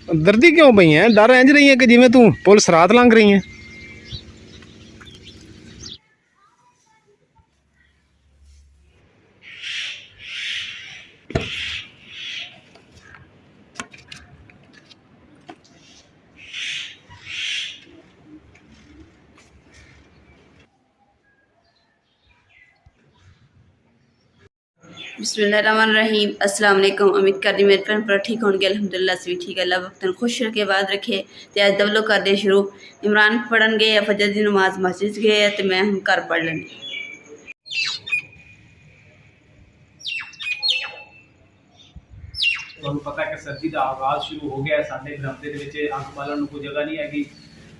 डरदी क्यों पई है? डर इंज रही है कि जिवें तू पुलिस रात लंघ रही है। बिस्मिल्लाहिर्रहमानिर्रहीम। अस्सलाम वालेकुम। उम्मीद करदी मेरे भैन भरा ठीक होंगे। अल्हम्दुलिल्लाह अस भी ठीक। अल्लाह वक्तन खुश रखे बाद रखे। तो अज दवलो कर दे शुरू। इमरान पढ़न गए फजर की नमाज मस्जिद गए तो मैं हम घर पढ़ लैनी। ਤੁਹਾਨੂੰ ਪਤਾ ਕਿ ਸਰਦੀ ਦਾ ਆਗਾਜ਼ ਸ਼ੁਰੂ ਹੋ ਗਿਆ ਹੈ। ਸਾਡੇ ਬਰਾਮਦੇ ਦੇ ਵਿੱਚ ਅੱਗ ਬਾਲਣ ਨੂੰ ਕੋਈ ਜਗ੍ਹਾ ਨਹੀਂ ਹੈਗੀ।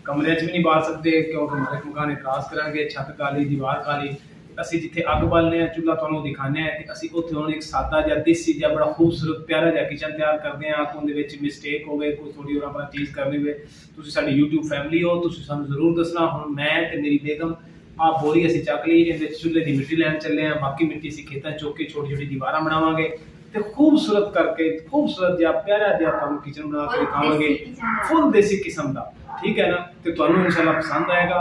ਕਮਰੇ 'ਚ ਵੀ ਨਹੀਂ ਬਾਲ ਸਕਦੇ ਕਿਉਂਕਿ ਮਾਲਕ ਮਕਾਨ ਇਤਰਾਜ਼ ਕਰਾਂਗੇ। ਛੱਤ ਕਾਲੀ, ਦੀਵਾਰ ਕਾਲੀ। ਅਸੀਂ ਜਿੱਥੇ ਅੱਗ ਬਾਲਨੇ ਆ ਚੁੱਲ੍ਹਾ ਤੁਹਾਨੂੰ ਦਿਖਾਉਂਦੇ ਆ ਕਿ ਅਸੀਂ ਉੱਥੇ ਹੁਣ ਇੱਕ ਸਾਦਾ ਜਿਹਾ ਦੇਸੀ ਜਿਹਾ ਬੜਾ ਖੂਬਸੂਰਤ ਪਿਆਰਾ ਜਿਹਾ ਕਿਚਨ ਤਿਆਰ ਕਰਦੇ ਆ। ਉਹਦੇ ਵਿੱਚ ਮਿਸਟੇਕ ਹੋਵੇ, ਕੋਈ ਥੋੜੀ ਹੋਰ ਆਪਣਾ ਚੀਜ਼ ਕਰਨੀ ਹੋਵੇ, ਤੁਸੀਂ ਸਾਡੀ YouTube ਫੈਮਿਲੀ ਹੋ, ਤੁਸੀਂ ਸਾਨੂੰ ਜ਼ਰੂਰ ਦੱਸਣਾ। ਹੁਣ ਮੈਂ ਤੇ ਮੇਰੀ ਬੇਗਮ ਆ ਬੋਰੀ ਅਸੀਂ ਚੱਕ ਲਈ, ਇਹਦੇ ਵਿੱਚ ਚੁੱਲ੍ਹੇ ਦੀ ਮਿੱਟੀ ਲੈਣ ਚੱਲੇ ਆ। ਬਾਕੀ ਮਿੱਟੀ ਅਸੀਂ ਖੇਤਾਂ ਚੁੱਕ ਕੇ ਛੋਟੀ ਛੋਟੀ ਦੀਵਾਰਾਂ ਬਣਾਵਾਂਗੇ ਤੇ ਖੂਬਸੂਰਤ ਕਰਕੇ ਖੂਬਸੂਰਤ ਜਿਹਾ ਪਿਆਰਾ ਜਿਹਾ ਤੁਹਾਨੂੰ ਕਿਚਨ ਬਣਾ ਕੇ ਦਿਖਾਵਾਂਗੇ, ਫੁੱਲ ਦੇਸੀ ਕਿਸਮ ਦਾ। ਠੀਕ ਹੈ ਨਾ? ਤੇ ਤੁਹਾਨੂੰ ਇਨਸ਼ਾਅੱਲਾ ਪਸੰਦ ਆਏਗਾ।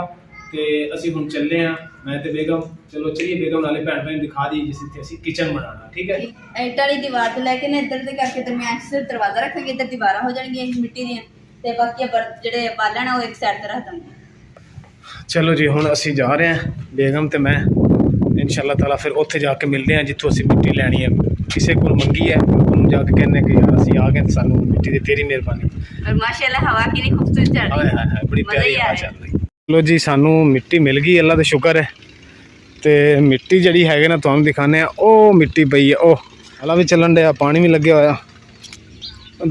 ਤੇ ਅਸੀਂ ਹੁਣ ਚੱਲੇ ਆ मैं तो बेगम। चलो चलिए बेगम नाले भैन भैन दिखा दी जिस असी किचन बनाना। ठीक है, ईंट वाली दीवार तो लैके ना इधर करके दरम्यान सिर्फ दरवाजा रखेंगे, इधर दीवार हो जाएंगी मिट्टी दी ते बाकी जेडे बालन है वो एक साइड ते रख देंगे। चलो जी हुण असी जा रहे हैं बेगम ते मैं इंशाअल्लाह ताला फिर उत्थे जाके मिलते हैं जित्थों असी मिट्टी लैनी है। किसी को मंगी है उन्होंने जाके कहने कि यार असी आ गए सानू मिट्टी दी तेरी मेहरबानी। और माशाल्लाह हवा कितनी खूबसूरत चल रही है। हाय हाय बड़ी प्यारी हवा चल रही। चलो जी सानू मिट्टी मिल गई, अल्लाह का शुक्र है। तो मिट्टी जी है ना तुम दिखाने ओ मिट्टी पई है, ओ हला भी चलन डया, पानी भी लगे होया।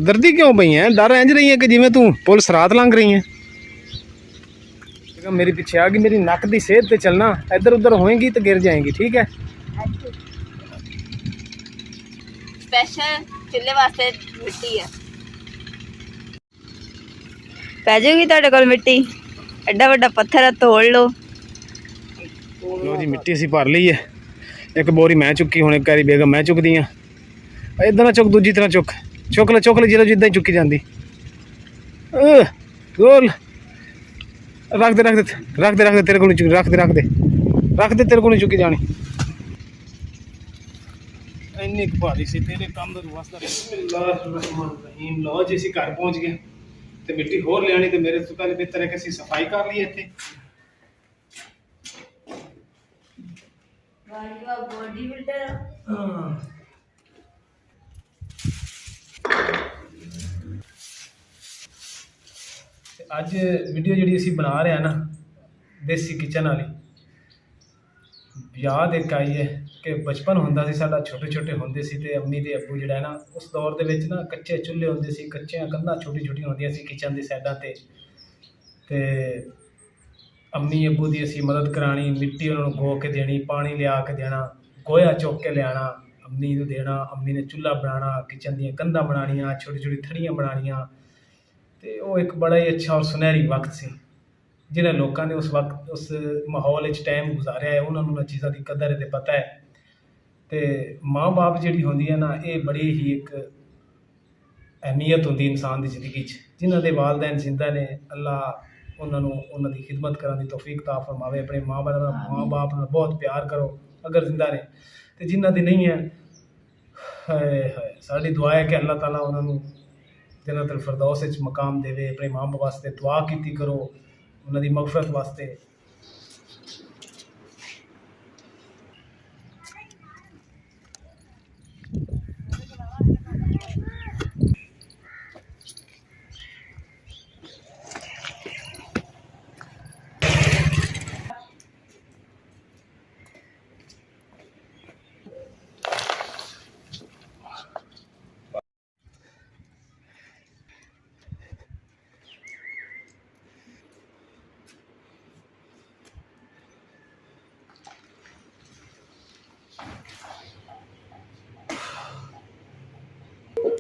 डरदी क्यों पई है? डर इंज रही है कि जिवें तू पुलिस रात लंघ रही है। मेरी पीछे आ गई, मेरी नक की सेहत पे चलना, इधर उधर होएगी तो गिर जाएंगी। ठीक है, स्पेशल चुल्हे वास्ते मिट्टी है। पै जाएगी तुहाडे कोल मिट्टी, एड्डा वड्डा पत्थर है, तोड़ लो। लो जी मिट्टी असी भर ली है। एक बोरी मैं चुकी, हुण एक कैरी बेगम मैं चुकदी हाँ। इधर ना चुक, दूजी तरह चुक, चुक ले जो जिद्दां ही चुकी जाती। गोल रख दे तेरे को नहीं, रख दे तेरे को नहीं चुकी जानी। इन्नी भारी सी तेरे काम दा वास्ता। बिस्मिल्लाहिर्रहमानिर्रहीम। लो जी असी घर पहुँच गए तो मिट्टी होर लियानी तो मेरे तो पहले बेहतर है कि असी सफाई कर ली इत्थे। बॉडी बिल्डर अज वीडियो जी असी बना रहे हैं ना देसी किचन वाली, याद एक आई है कि बचपन होंदा सी साडा, छोटे छोटे होंदे सी ते अम्मी ते अब्बू जिहड़ा है ना उस दौर दे विच ना कच्चे चुल्हे होंदे सी, कच्चियां कंधां छोटी छोटी होंदियां सी किचन दी साइडां ते अम्मी अब्बू की असी मदद करानी, मिट्टी उन्होंने गो के देनी, पानी लिया के देना, गोया चुक के लिया अम्मी को देना। अम्मी ने चूल्हा बनाना, किचन दी कंधां बनानियां, छोटी छोटी थड़ियां बनानियां। तो वो एक बड़ा ही अच्छा और सुनहरी वक्त सी जिन्हें लोगों ने उस वक्त उस माहौल टाइम गुजारिया है, उन्होंने चीज़ों की कदर तो पता है। तो माँ बाप जी होंगी है ना, ये बड़ी ही एक अहमियत होंगी इंसान की जिंदगी जिन्हों के वालदैन जिंदा ने, अल्लाह उन्होंने खिदमत करने की तौफीक ता फरमावे। अपने माँ बाप ने बहुत प्यार करो अगर जिंदा ने, तो जिन्हों की नहीं है साड़ी दुआ है कि अल्लाह ताला उन्होंने जन्नतुल फिरदौस मकाम देवे। अपने माँ बाप वास्ते दुआ की करो, उन्होंने मगफरत वास्ते।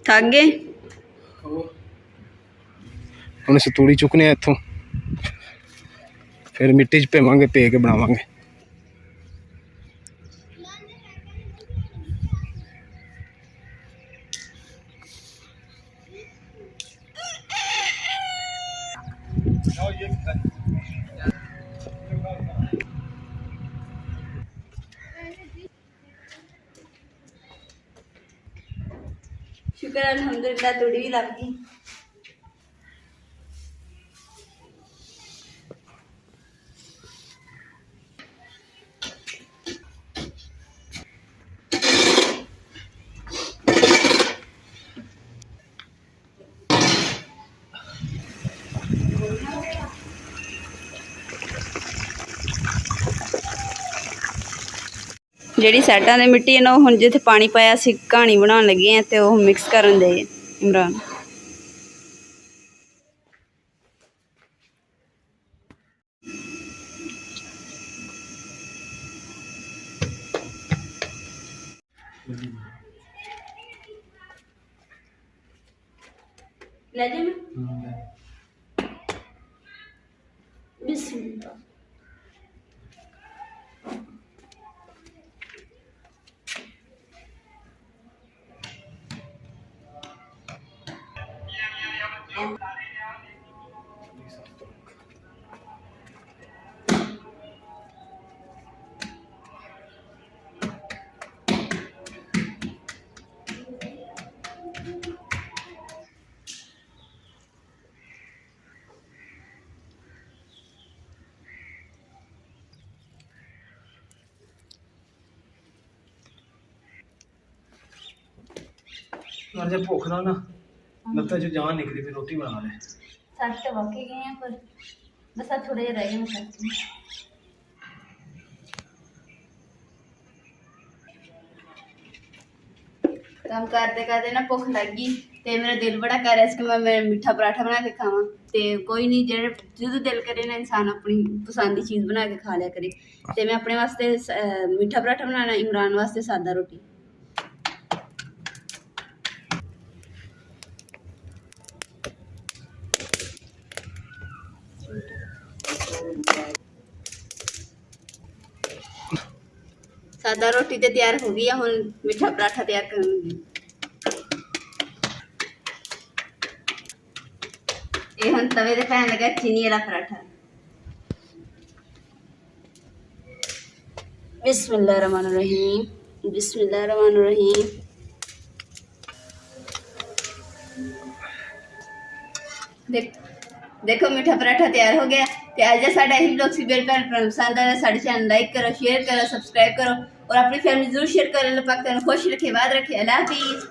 थक गए हम अस तूड़ी चुकने इतों, फिर मिट्टी च पेवांगे, पे के बनावांगे। शुक्र अल्हम्दुलिल्लाह तूड़ी भी लग गई। ਜਿਹੜੀ ਸਾਈਡਾਂ ਦੀ ਮਿੱਟੀ ਹੈ ਨਾ, ਉਹ ਹੁਣ ਜਿੱਥੇ ਪਾਣੀ ਪਾਇਆ ਅਸੀਂ ਕਹਾਣੀ ਬਣਾਉਣ ਲੱਗੇ ਆ ਤੇ ਉਹ ਮਿਕਸ ਕਰਨ ਦੇ ਇਮਰਾਨ। ਲੈ ਜੀ बिस्मिल्लाह। और जब भूख ना लगता जो जान निकली फिर रोटी बना ले। साथ तो वाकई गए हैं पर बस अब थोड़े रह गए हैं। काम करते करते ना भुख लग गई ते मेरा दिल बड़ा कर रहा कि मैं मीठा पराठा बना के खावा। ते कोई नहीं, जेह्ड़े जो दिल करे ना इंसान अपनी पसंद की चीज़ बना के खा लिया करे। ते मैं अपने वास्ते मीठा पराठा बनाना, इमरान वास्ते सादा रोटी। सादा रोटी तो तैयार हो गई है, हुण मीठा पराठा तैयार करूँगी। ये हुण तवे ते पैन लगा चीनी वाला पराठा। बिस्मिल्लाहिर्रहमानिर्रहीम, बिस्मिल्लाहिर्रहमानिर्रहीम। देखो मीठा पराठा तैयार हो गया। तो अज साडा यही ब्लॉग सी। मेरे भैन भरा पसंद आया साडे चैनल लाइक करो, शेयर करो, सबसक्राइब करो और अपनी फैमिली जरूर शेयर करो। अल्लाह पाक तुहानू खुश रखे, आबाद रखे। अल्लाह हाफिज़।